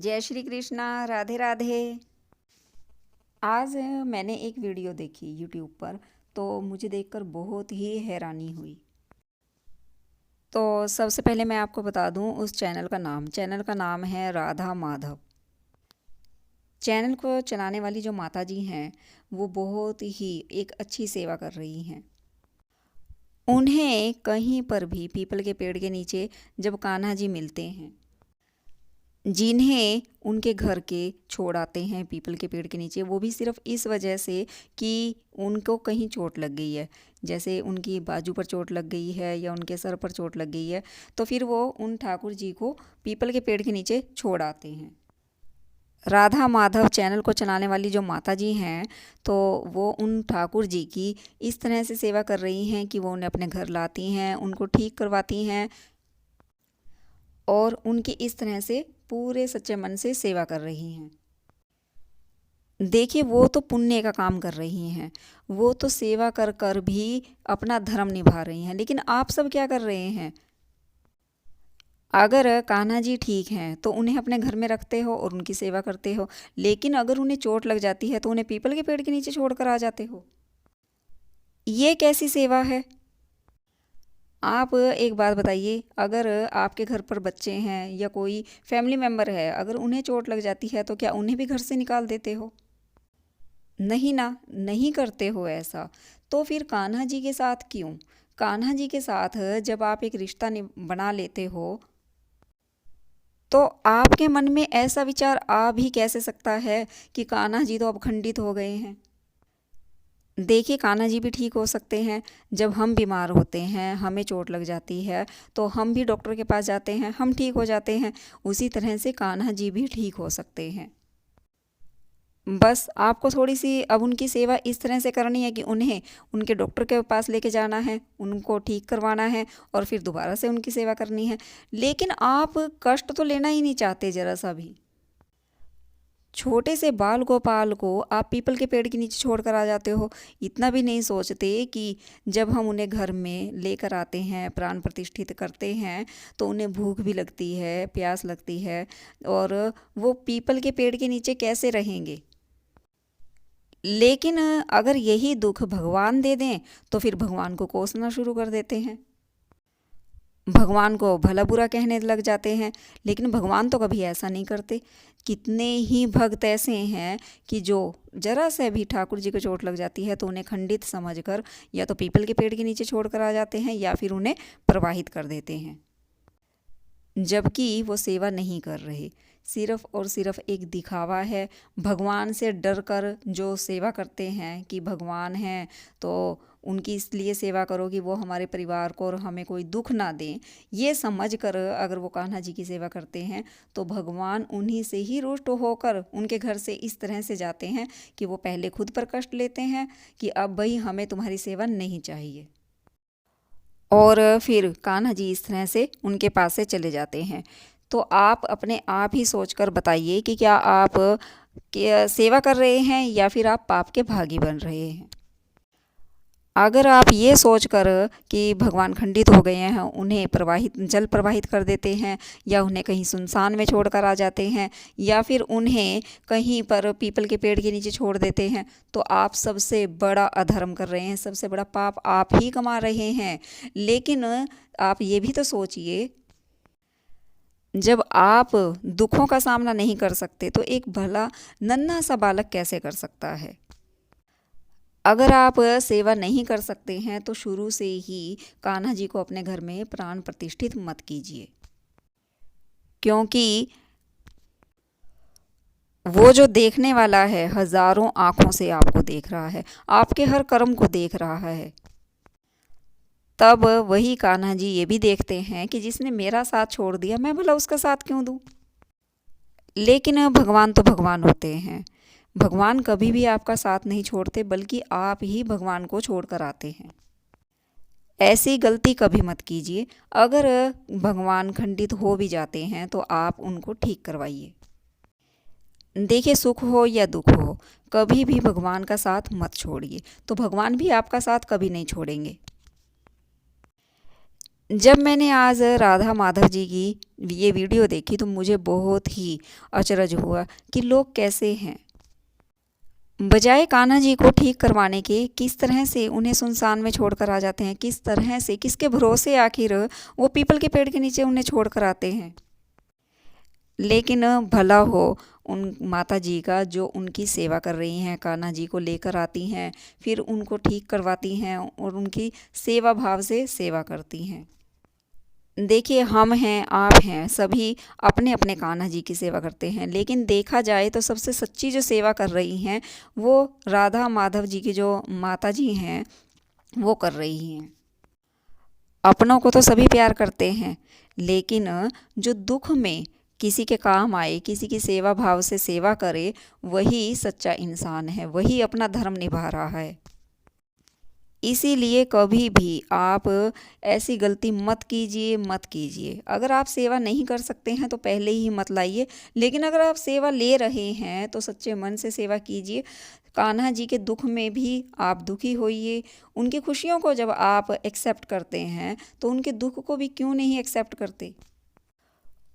जय श्री कृष्णा। राधे राधे। आज मैंने एक वीडियो देखी यूट्यूब पर, तो मुझे देखकर बहुत ही हैरानी हुई। तो सबसे पहले मैं आपको बता दूं उस चैनल का नाम है राधा माधव। चैनल को चलाने वाली जो माता जी हैं वो बहुत ही एक अच्छी सेवा कर रही हैं। उन्हें कहीं पर भी पीपल के पेड़ के नीचे जब कान्हा जी मिलते हैं, जिन्हें उनके घर के छोड़ आते हैं पीपल के पेड़ के नीचे, वो भी सिर्फ इस वजह से कि उनको कहीं चोट लग गई है, जैसे उनकी बाजू पर चोट लग गई है या उनके सर पर चोट लग गई है, तो फिर वो उन ठाकुर जी को पीपल के पेड़ के नीचे छोड़ आते हैं। राधा माधव चैनल को चलाने वाली जो माता जी हैं, तो वो उन ठाकुर जी की इस तरह से सेवा कर रही हैं कि वो उन्हें अपने घर लाती हैं, उनको ठीक करवाती हैं और उनकी इस तरह से पूरे सच्चे मन से सेवा कर रही हैं। देखिए, वो तो पुण्य का काम कर रही हैं, वो तो सेवा कर कर भी अपना धर्म निभा रही हैं, लेकिन आप सब क्या कर रहे हैं? अगर कान्हा जी ठीक हैं तो उन्हें अपने घर में रखते हो और उनकी सेवा करते हो, लेकिन अगर उन्हें चोट लग जाती है तो उन्हें पीपल के पेड़ के नीचे छोड़ कर आ जाते हो। ये कैसी सेवा है? आप एक बात बताइए, अगर आपके घर पर बच्चे हैं या कोई फैमिली मेम्बर है, अगर उन्हें चोट लग जाती है तो क्या उन्हें भी घर से निकाल देते हो? नहीं ना, नहीं करते हो ऐसा। तो फिर कान्हा जी के साथ क्यों? कान्हा जी के साथ जब आप एक रिश्ता बना लेते हो, तो आपके मन में ऐसा विचार आ भी कैसे सकता है कि कान्हा जी तो अब खंडित हो गए हैं। देखिए, कान्हा जी भी ठीक हो सकते हैं। जब हम बीमार होते हैं, हमें चोट लग जाती है, तो हम भी डॉक्टर के पास जाते हैं, हम ठीक हो जाते हैं। उसी तरह से कान्हा जी भी ठीक हो सकते हैं। बस आपको थोड़ी-सी अब उनकी सेवा इस तरह से करनी है कि उन्हें उनके डॉक्टर के पास लेके जाना है, उनको ठीक करवाना है और फिर दोबारा से उनकी सेवा करनी है। लेकिन आप कष्ट तो लेना ही नहीं चाहते ज़रा-सा भी। छोटे से बाल गोपाल को आप पीपल के पेड़ के नीचे छोड़ कर आ जाते हो। इतना भी नहीं सोचते कि जब हम उन्हें घर में लेकर आते हैं, प्राण प्रतिष्ठित करते हैं, तो उन्हें भूख भी लगती है, प्यास लगती है और वो पीपल के पेड़ के नीचे कैसे रहेंगे? लेकिन अगर यही दुख भगवान दे दें तो फिर भगवान को कोसना शुरू कर देते हैं, भगवान को भला बुरा कहने लग जाते हैं। लेकिन भगवान तो कभी ऐसा नहीं करते। कितने ही भक्त ऐसे हैं कि जो जरा से भी ठाकुर जी को चोट लग जाती है तो उन्हें खंडित समझकर या तो पीपल के पेड़ के नीचे छोड़ कर आ जाते हैं या फिर उन्हें प्रवाहित कर देते हैं, जबकि वो सेवा नहीं कर रहे। सिर्फ और सिर्फ एक दिखावा है। भगवान से डर कर जो सेवा करते हैं कि भगवान हैं तो उनकी इसलिए सेवा करो कि वो हमारे परिवार को और हमें कोई दुख ना दें, ये समझ कर अगर वो कान्हा जी की सेवा करते हैं तो भगवान उन्हीं से ही रुष्ट होकर उनके घर से इस तरह से जाते हैं कि वो पहले खुद पर कष्ट लेते हैं कि अब भाई हमें तुम्हारी सेवा नहीं चाहिए, और फिर कान्हा जी इस तरह से उनके पास से चले जाते हैं। तो आप अपने आप ही सोचकर बताइए कि क्या आप सेवा कर रहे हैं या फिर आप पाप के भागी बन रहे हैं। अगर आप ये सोचकर कि भगवान खंडित हो गए हैं, उन्हें जल प्रवाहित कर देते हैं या उन्हें कहीं सुनसान में छोड़कर आ जाते हैं या फिर उन्हें कहीं पर पीपल के पेड़ के नीचे छोड़ देते हैं, तो आप सबसे बड़ा अधर्म कर रहे हैं, सबसे बड़ा पाप आप ही कमा रहे हैं। लेकिन आप ये भी तो सोचिए, जब आप दुखों का सामना नहीं कर सकते तो एक भला नन्हा सा बालक कैसे कर सकता है? अगर आप सेवा नहीं कर सकते हैं तो शुरू से ही कान्हा जी को अपने घर में प्राण प्रतिष्ठित मत कीजिए, क्योंकि वो जो देखने वाला है हजारों आंखों से आपको देख रहा है, आपके हर कर्म को देख रहा है। तब वही कान्हा जी ये भी देखते हैं कि जिसने मेरा साथ छोड़ दिया, मैं भला उसका साथ क्यों दूं। लेकिन भगवान तो भगवान होते हैं। भगवान कभी भी आपका साथ नहीं छोड़ते, बल्कि आप ही भगवान को छोड़ कर आते हैं। ऐसी गलती कभी मत कीजिए। अगर भगवान खंडित हो भी जाते हैं तो आप उनको ठीक करवाइए। देखिए, सुख हो या दुख हो, कभी भी भगवान का साथ मत छोड़िए, तो भगवान भी आपका साथ कभी नहीं छोड़ेंगे। जब मैंने आज राधा माधव जी की ये वीडियो देखी तो मुझे बहुत ही अचरज हुआ कि लोग कैसे हैं। बजाय कान्हा जी को ठीक करवाने के किस तरह से उन्हें सुनसान में छोड़कर आ जाते हैं, किस तरह से, किसके भरोसे आखिर वो पीपल के पेड़ के नीचे उन्हें छोड़कर आते हैं। लेकिन भला हो उन माता जी का जो उनकी सेवा कर रही हैं, कान्हा जी को लेकर आती हैं, फिर उनको ठीक करवाती हैं और उनकी सेवा भाव से सेवा करती हैं। देखिए, हम हैं, आप हैं, सभी अपने अपने कान्हा जी की सेवा करते हैं, लेकिन देखा जाए तो सबसे सच्ची जो सेवा कर रही हैं वो राधा माधव जी की जो माता जी हैं वो कर रही हैं। अपनों को तो सभी प्यार करते हैं, लेकिन जो दुख में किसी के काम आए, किसी की सेवा भाव से सेवा करे, वही सच्चा इंसान है, वही अपना धर्म निभा रहा है। इसीलिए कभी भी आप ऐसी गलती मत कीजिए, मत कीजिए। अगर आप सेवा नहीं कर सकते हैं तो पहले ही मत लाइए, लेकिन अगर आप सेवा ले रहे हैं तो सच्चे मन से सेवा कीजिए। कान्हा जी के दुख में भी आप दुखी होइए, उनकी खुशियों को जब आप एक्सेप्ट करते हैं तो उनके दुख को भी क्यों नहीं एक्सेप्ट करते।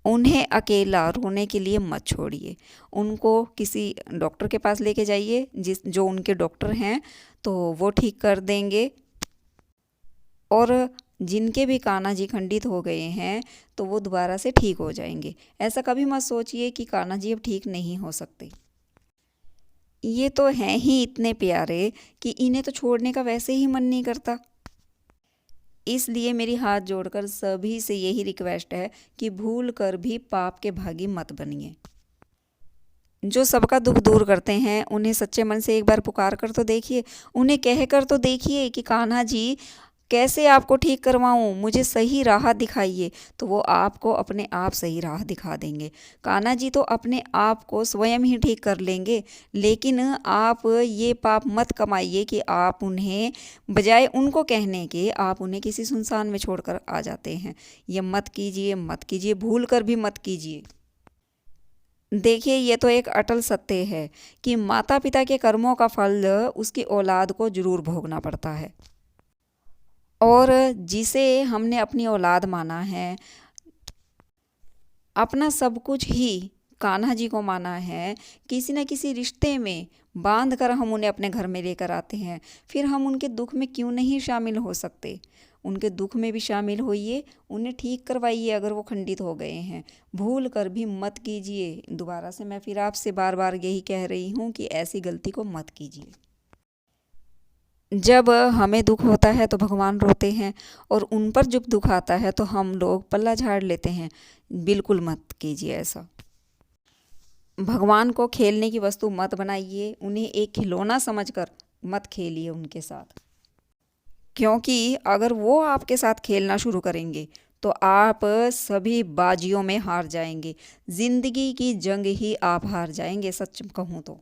उन्हें अकेला रोने के लिए मत छोड़िए, उनको किसी डॉक्टर के पास लेके जाइए, जो उनके डॉक्टर हैं तो वो ठीक कर देंगे। और जिनके भी कान्हा जी खंडित हो गए हैं तो वो दोबारा से ठीक हो जाएंगे। ऐसा कभी मत सोचिए कि कान्हा जी अब ठीक नहीं हो सकते। ये तो हैं ही इतने प्यारे कि इन्हें तो छोड़ने का वैसे ही मन नहीं करता। इसलिए मेरी हाथ जोड़कर सभी से यही रिक्वेस्ट है कि भूल कर भी पाप के भागी मत बनिए। जो सबका दुख दूर करते हैं उन्हें सच्चे मन से एक बार पुकार कर तो देखिए, उन्हें कह कर तो देखिए कि कान्हा जी कैसे आपको ठीक करवाऊँ, मुझे सही राह दिखाइए। तो वो आपको अपने आप सही राह दिखा देंगे। कान्हा जी तो अपने आप को स्वयं ही ठीक कर लेंगे, लेकिन आप ये पाप मत कमाइए कि आप उन्हें, बजाय उनको कहने के, आप उन्हें किसी सुनसान में छोड़कर आ जाते हैं। ये मत कीजिए, मत कीजिए, भूल कर भी मत कीजिए। देखिए, ये तो एक अटल सत्य है कि माता पिता के कर्मों का फल उसकी औलाद को ज़रूर भोगना पड़ता है। और जिसे हमने अपनी औलाद माना है, अपना सब कुछ ही कान्हा जी को माना है, किसी न किसी रिश्ते में बांध कर हम उन्हें अपने घर में लेकर आते हैं, फिर हम उनके दुख में क्यों नहीं शामिल हो सकते। उनके दुख में भी शामिल होइए, उन्हें ठीक करवाइए अगर वो खंडित हो गए हैं। भूल कर भी मत कीजिए। दोबारा से मैं फिर आपसे बार बार यही कह रही हूँ कि ऐसी गलती को मत कीजिए। जब हमें दुख होता है तो भगवान रोते हैं, और उन पर जब दुख आता है तो हम लोग पल्ला झाड़ लेते हैं। बिल्कुल मत कीजिए ऐसा। भगवान को खेलने की वस्तु मत बनाइए, उन्हें एक खिलौना समझकर मत खेलिए उनके साथ। क्योंकि अगर वो आपके साथ खेलना शुरू करेंगे तो आप सभी बाजियों में हार जाएंगे। ज़िंदगी की जंग ही आप हार जाएंगे, सच कहूँ तो।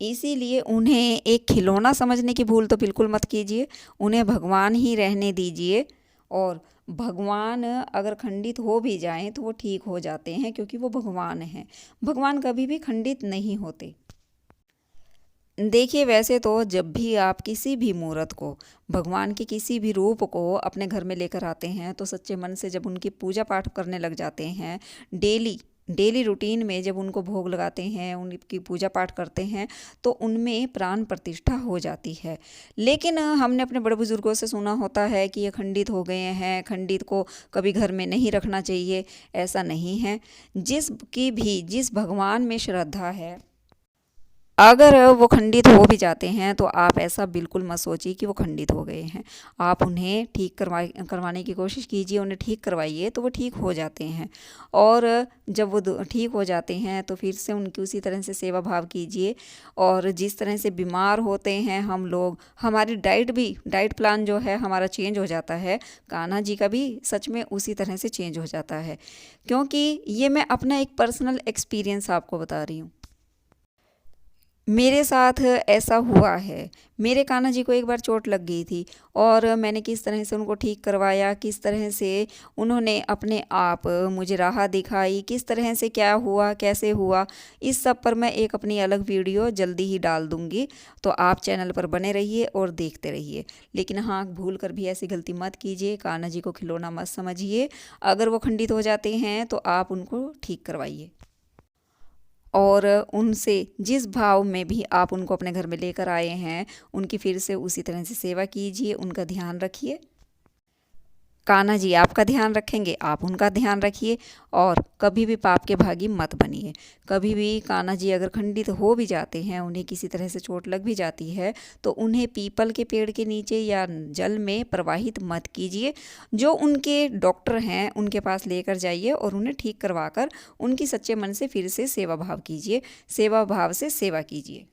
इसीलिए उन्हें एक खिलौना समझने की भूल तो बिल्कुल मत कीजिए। उन्हें भगवान ही रहने दीजिए, और भगवान अगर खंडित हो भी जाएं तो वो ठीक हो जाते हैं, क्योंकि वो भगवान हैं। भगवान कभी भी खंडित नहीं होते। देखिए, वैसे तो जब भी आप किसी भी मूर्त को, भगवान के किसी भी रूप को अपने घर में लेकर आते हैं तो सच्चे मन से जब उनकी पूजा पाठ करने लग जाते हैं, डेली रूटीन में जब उनको भोग लगाते हैं, उनकी पूजा पाठ करते हैं, तो उनमें प्राण प्रतिष्ठा हो जाती है। लेकिन हमने अपने बड़े बुजुर्गों से सुना होता है कि ये खंडित हो गए हैं, खंडित को कभी घर में नहीं रखना चाहिए। ऐसा नहीं है। जिस भगवान में श्रद्धा है, अगर वो खंडित हो भी जाते हैं तो आप ऐसा बिल्कुल मत सोचिए कि वो खंडित हो गए हैं। आप उन्हें ठीक करवाने की कोशिश कीजिए, उन्हें ठीक करवाइए तो वो ठीक हो जाते हैं। और जब वो ठीक हो जाते हैं तो फिर से उनकी उसी तरह से सेवा भाव कीजिए। और जिस तरह से बीमार होते हैं हम लोग, हमारी डाइट प्लान जो है हमारा चेंज हो जाता है, कान्हा जी का भी सच में उसी तरह से चेंज हो जाता है। क्योंकि ये मैं अपना एक पर्सनल एक्सपीरियंस आपको बता रही हूँ। मेरे साथ ऐसा हुआ है। मेरे कान्हा जी को एक बार चोट लग गई थी और मैंने किस तरह से उनको ठीक करवाया, किस तरह से उन्होंने अपने आप मुझे राह दिखाई, किस तरह से क्या हुआ, कैसे हुआ, इस सब पर मैं एक अपनी अलग वीडियो जल्दी ही डाल दूँगी। तो आप चैनल पर बने रहिए और देखते रहिए। लेकिन हाँ, भूल कर भी ऐसी गलती मत कीजिए, कान्हा जी को खिलौना मत समझिए। अगर वो खंडित हो जाते हैं तो आप उनको ठीक करवाइए। और उनसे जिस भाव में भी आप उनको अपने घर में लेकर आए हैं, उनकी फिर से उसी तरह से सेवा कीजिए, उनका ध्यान रखिए। कान्हा जी आपका ध्यान रखेंगे, आप उनका ध्यान रखिए और कभी भी पाप के भागी मत बनिए। कभी भी कान्हा जी अगर खंडित हो भी जाते हैं, उन्हें किसी तरह से चोट लग भी जाती है, तो उन्हें पीपल के पेड़ के नीचे या जल में प्रवाहित मत कीजिए। जो उनके डॉक्टर हैं उनके पास लेकर जाइए और उन्हें ठीक करवा कर उनकी सच्चे मन से फिर से सेवा भाव कीजिए, सेवा भाव से सेवा कीजिए।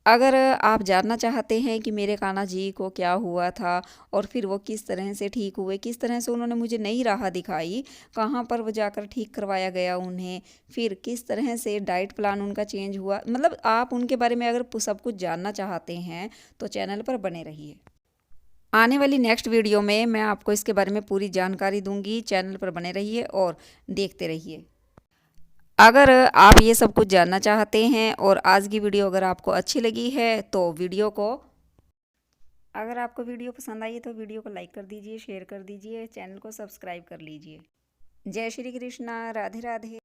अगर आप जानना चाहते हैं कि मेरे कान्हा जी को क्या हुआ था और फिर वो किस तरह से ठीक हुए, किस तरह से उन्होंने मुझे नई राह दिखाई, कहाँ पर वो जाकर ठीक करवाया गया उन्हें, फिर किस तरह से डाइट प्लान उनका चेंज हुआ, मतलब आप उनके बारे में अगर सब कुछ जानना चाहते हैं तो चैनल पर बने रहिए। आने वाली नेक्स्ट वीडियो में मैं आपको इसके बारे में पूरी जानकारी दूंगी। चैनल पर बने रहिए और देखते रहिए। अगर आप ये सब कुछ जानना चाहते हैं और आज की वीडियो अगर आपको अच्छी लगी है तो अगर आपको वीडियो पसंद आई है तो वीडियो को लाइक कर दीजिए, शेयर कर दीजिए, चैनल को सब्सक्राइब कर लीजिए। जय श्री कृष्णा, राधे राधे।